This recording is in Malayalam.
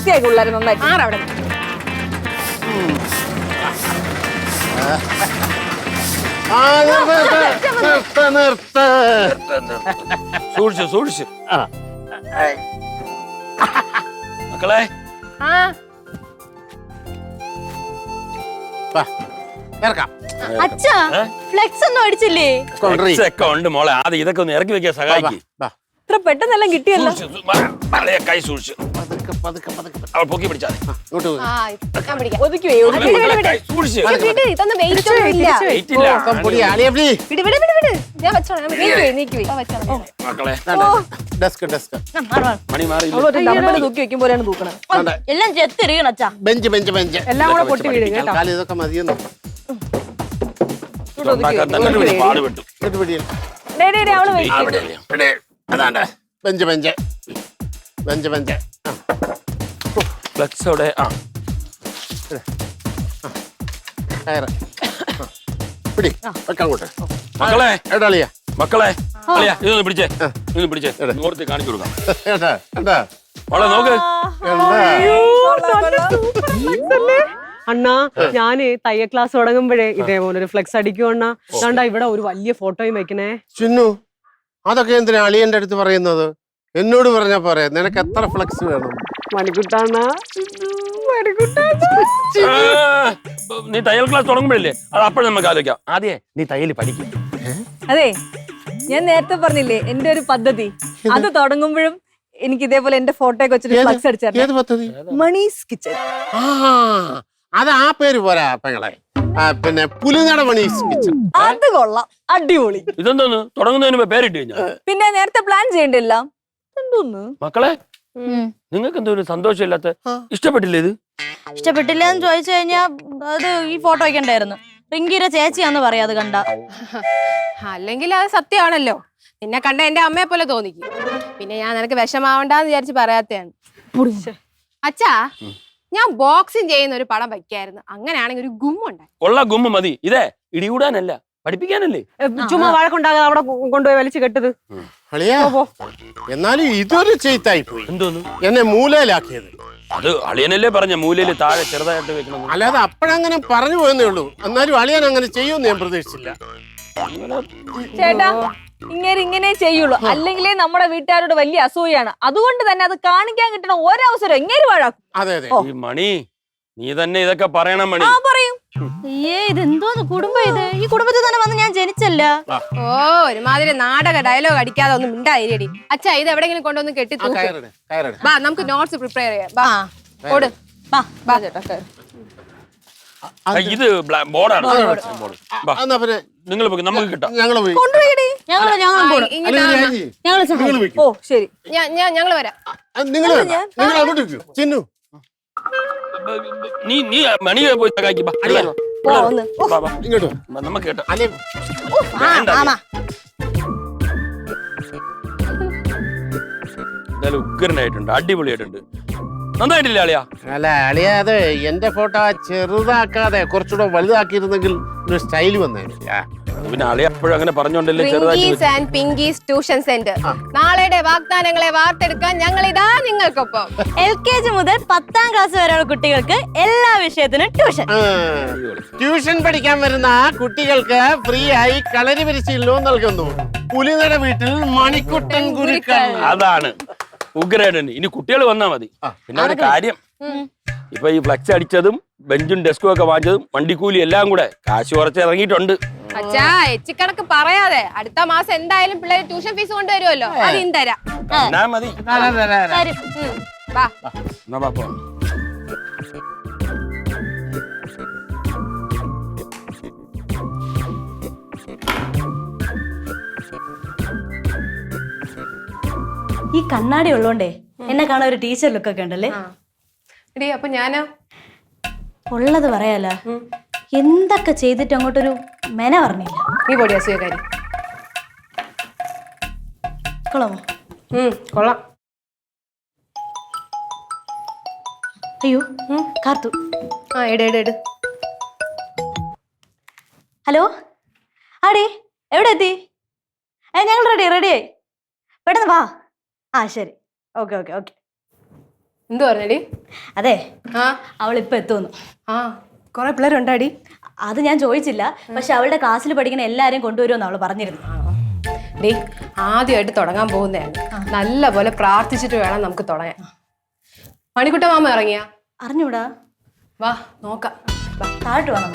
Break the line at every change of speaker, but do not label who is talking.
വൃത്തിയാക്കി പിള്ളേർ നന്നായി
ആറവിടെ
സൂക്ഷിച്ചു മക്കളെ
അച്ഛാ ഫ്ലെക്സ് ഒന്നും അടിച്ചില്ലേ?
ഒക്കെ ഉണ്ട് മോളെ. ആദ്യം ഇതൊക്കെ ഒന്ന് ഇറക്കി വെക്കാൻ സഹായിക്കും.
ഇത്ര പെട്ടെന്നെല്ലാം കിട്ടിയല്ലോ.
കൈ സൂക്ഷിച്ചു അവൾ പൊക്കി പിടിച്ചാൽ
തൂക്കി വെക്കുമ്പോഴാണ് തൂക്കണം.
എല്ലാം ചെത്തിരിക്കണം അച്ഛാ.
എല്ലാം കൂടെ പൊട്ടി വീഴും കേട്ടോ.
ഇതൊക്കെ മതിയെന്നോ
പാടുപെട്ടു.
അതാണ്ട് ബെഞ്ച്
ഫ്ലെക്സ് അവിടെ.
പിടി വെക്കങ്ങോട്ട്.
മക്കളെ
എടാളിയാ
മക്കളെ ഇതൊന്ന് പിടിച്ചേ നോർത്തി കാണിച്ചു കൊടുക്കാം. മോളെ നോക്ക്.
അണ്ണാ ഞാന് തയ്യൽ ക്ലാസ് തുടങ്ങുമ്പോഴേ ഇതേപോലെ ഒരു ഫ്ലെക്സ് അടിക്കും അണ്ണാ. അതുകൊണ്ടാ ഇവിടെ ഒരു വലിയ ഫോട്ടോയും വെക്കണേ.
ചിന്നു അതൊക്കെ എന്തിനാ അളിയന്റെ അടുത്ത് പറയുന്നത്? എന്നോട് പറഞ്ഞാ പറയാ. നിനക്ക് എത്ര ഫ്ലെക്സ് വേണം?
മണിക്കുട്ടാണ
നീ തയ്യൽ ക്ലാസ് തുടങ്ങുമ്പോഴല്ലേ അത് അപ്പോഴും നമുക്ക് ആലോചിക്കാം. ആദ്യേ നീ തയ്യൽ പഠിക്കും.
അതെ ഞാൻ നേരത്തെ പറഞ്ഞില്ലേ എന്റെ ഒരു പദ്ധതി. അത് തുടങ്ങുമ്പോഴും എനിക്ക് ഇതേപോലെ എന്റെ ഫോട്ടോയൊക്കെ വെച്ചിട്ട് ഫ്ലെക്സ് അടിച്ചായിരുന്നു. Monies kitchen.
അത് ആ പേര് പോരാ പെങ്ങളെ. പിന്നെ പുലിനട മണീസ് കിച്ചൺ.
അത് കൊള്ളാം, അടിപൊളി.
ഇതെന്തോന്ന് തുടങ്ങുന്നതിന് പേരിട്ട് കഴിഞ്ഞാ
പിന്നെ നേരത്തെ പ്ലാൻ ചെയ്യണ്ടില്ല. എന്തോന്ന്
മക്കളെ നിങ്ങൾക്ക് എന്തോ ഒരു സന്തോഷമില്ലാത്ത? ഇഷ്ടപ്പെട്ടില്ലേ ഇത്?
ഇഷ്ടപ്പെട്ടില്ല എന്ന് ചോദിച്ചു കഴിഞ്ഞാ അത് ഈ ഫോട്ടോ വെക്കണ്ടായിരുന്നു. റിങ്കിയുടെ ചേച്ചിയാന്ന് പറയാ അത് കണ്ട.
അല്ലെങ്കിൽ അത് സത്യമാണല്ലോ. നിന്നെ കണ്ട എന്റെ അമ്മയെ പോലെ തോന്നിക്കും. പിന്നെ ഞാൻ നിനക്ക് വിഷമാവണ്ടെന്ന് വിചാരിച്ച് പറയാത്തയാണ്. അച്ഛാ ഞാൻ ബോക്സിങ് ചെയ്യുന്ന ഒരു പടം വയ്ക്കായിരുന്നു. അങ്ങനെയാണെങ്കിൽ ഒരു ഗുമ്മുണ്ടായി.
ഉള്ള ഗുമ്മ മതി. ഇതേ ഇടികൂടാനല്ല പഠിപ്പിക്കാനല്ലേ.
ചുമ്മാ വഴക്കുണ്ടാകാതെ അവിടെ കൊണ്ടുപോയി വലിച്ചു കെട്ടത്.
എന്നാലും ഇതൊരു ചെയ്ത്തായി പോയി.
എന്തോന്നു
എന്നെ മൂലയിലാക്കിയത്?
അത് അളിയനല്ലേ പറഞ്ഞ മൂലയില് താഴെ ചെറുതായിട്ട് വെക്കണം.
അല്ലാതെ അപ്പോഴങ്ങനെ പറഞ്ഞു പോയെന്നേ ഉള്ളൂ. എന്നാലും അളിയൻ അങ്ങനെ ചെയ്യുമെന്ന് ഞാൻ പ്രതീക്ഷിച്ചില്ല.
ചേട്ടാ ഇങ്ങനെ ചെയ്യുള്ളൂ. അല്ലെങ്കിലേ നമ്മുടെ വീട്ടുകാരോട് വലിയ അസൂയാണ്. അതുകൊണ്ട് തന്നെ അത് കാണിക്കാൻ കിട്ടണ ഒരവസരം ഇങ്ങനെ വാഴാക്കും.
അതെ അതെ.
ഈ മണി നീ തന്നെ ഇതൊക്കെ പറയണം മണി.
പറയും.
അയ്യേ ഇതെന്തോന്ന് കുടുംബം ഇത്? ഈ കുടുംബത്തിൽ തന്നെ വന്ന് ഞാൻ ജനിച്ചല്ല.
ഓ ഒരുമാതിരി നാടക ഡയലോഗ് അടിക്കാതെ ഒന്നും മിണ്ടായിരി. അച്ഛാ ഇത് എവിടെങ്കിലും കൊണ്ടുവന്ന് കെട്ടി വാ, നമുക്ക് നോട്ട്സ് പ്രിപ്പയർ ചെയ്യാം.
ഇത് ബോർഡാണ്. നിങ്ങൾ നമുക്ക് കിട്ടാം.
ഓ ശരി
ഞങ്ങൾ വരാം.
നിങ്ങൾ അങ്ങോട്ട് ചിന്നു
നീ മണിയെ പോയി
ഇങ്ങോട്ട്
നമുക്ക് കേട്ടോ. എന്തായാലും ഉഗ്രനായിട്ടുണ്ട്, അടിപൊളിയായിട്ടുണ്ട്. നന്നായിട്ടില്ല അളിയാ?
അല്ല അളിയ അതെ എന്റെ ഫോട്ടോ ചെറുതാക്കാതെ കുറച്ചുകൂടെ വലുതാക്കിയിരുന്നെങ്കിൽ ഒരു സ്റ്റൈല് വന്നേനെ.
പിന്നെ അളിയ എപ്പോഴും അങ്ങനെ പറഞ്ഞോണ്ടല്ലേ
പിങ്കീസ് ട്യൂഷൻ സെന്റർ. നാളെയുടെ വാഗ്ദാനങ്ങളെ വാർത്തെടുക്കാൻ ഞങ്ങൾ ഇതാ നിങ്ങൾക്കൊപ്പം.
LKG മുതൽ 10ാം ക്ലാസ് വരെയുള്ള കുട്ടികൾക്ക് എല്ലാ വിഷയത്തിനും
ട്യൂഷൻ പഠിക്കാൻ വരുന്ന കുട്ടികൾക്ക് ഫ്രീ ആയി കളരി പരിശീലനവും നൽകുന്നു. പുലിനട വീട്ടിൽ മണിക്കുട്ടൻ ഗുരുക്കൾ.
അതാണ് ഉഗ്രേഡൻ. ഇനി കുട്ടികൾ വന്നാ മതി. പിന്നെ ഒരു കാര്യം, ഇപ്പൊ ഈ ഫ്ലെക്സ് അടിച്ചതും ബെഞ്ചും ഡെസ്കും ഒക്കെ വാങ്ങിച്ചതും വണ്ടിക്കൂലി എല്ലാം കൂടെ കാശ് കുറച്ച് ഇറങ്ങിയിട്ടുണ്ട്.
അച്ഛാ എച്ചിക്കണക്ക് പറയാതെ അടുത്ത മാസം എന്തായാലും പിള്ളേര് ട്യൂഷൻ ഫീസ് കൊണ്ടുവരുമല്ലോ. അത് തരാം.
മതി.
ഈ കണ്ണാടി ഉള്ളോണ്ടേ എന്നെ കാണാൻ ഒരു ടീച്ചർ ലുക്കൊക്കെ ഉണ്ടല്ലേ.
അപ്പൊ ഞാനോ
ഉള്ളത് പറയാല, എന്തൊക്കെ ചെയ്തിട്ട് അങ്ങോട്ടൊരു മെന പറഞ്ഞില്ല.
നീ പൊടി അസുഖക്കാരി.
കൊള്ളാമോ?
കൊള്ളാം.
അയ്യോ കാർത്തു.
എട്.
ഹലോ ആടി എവിടെ എത്തി? ഞങ്ങൾ റെഡിയായി. പെട്ടെന്ന് വാ. ശരി. ഓക്കെ.
എന്തു പറഞ്ഞടി?
അതെ
ആ
അവളിപ്പോ എത്തുന്നു.
ആ കുറെ പിള്ളേരുണ്ടാടി.
അത് ഞാൻ ചോദിച്ചില്ല, പക്ഷെ അവളുടെ ക്ലാസ്സിൽ പഠിക്കുന്ന എല്ലാരെയും കൊണ്ടുവരുമെന്ന് അവള് പറഞ്ഞിരുന്നു.
ഡി ആദ്യമായിട്ട് തുടങ്ങാൻ പോകുന്നതാണ്. നല്ല പോലെ പ്രാർത്ഥിച്ചിട്ട് വേണം നമുക്ക് തുടങ്ങാൻ. മണിക്കുട്ട മാമ ഇറങ്ങിയാ?
അറിഞ്ഞൂടാ,
വാ നോക്കാം.
താഴോട്ട് വേണം.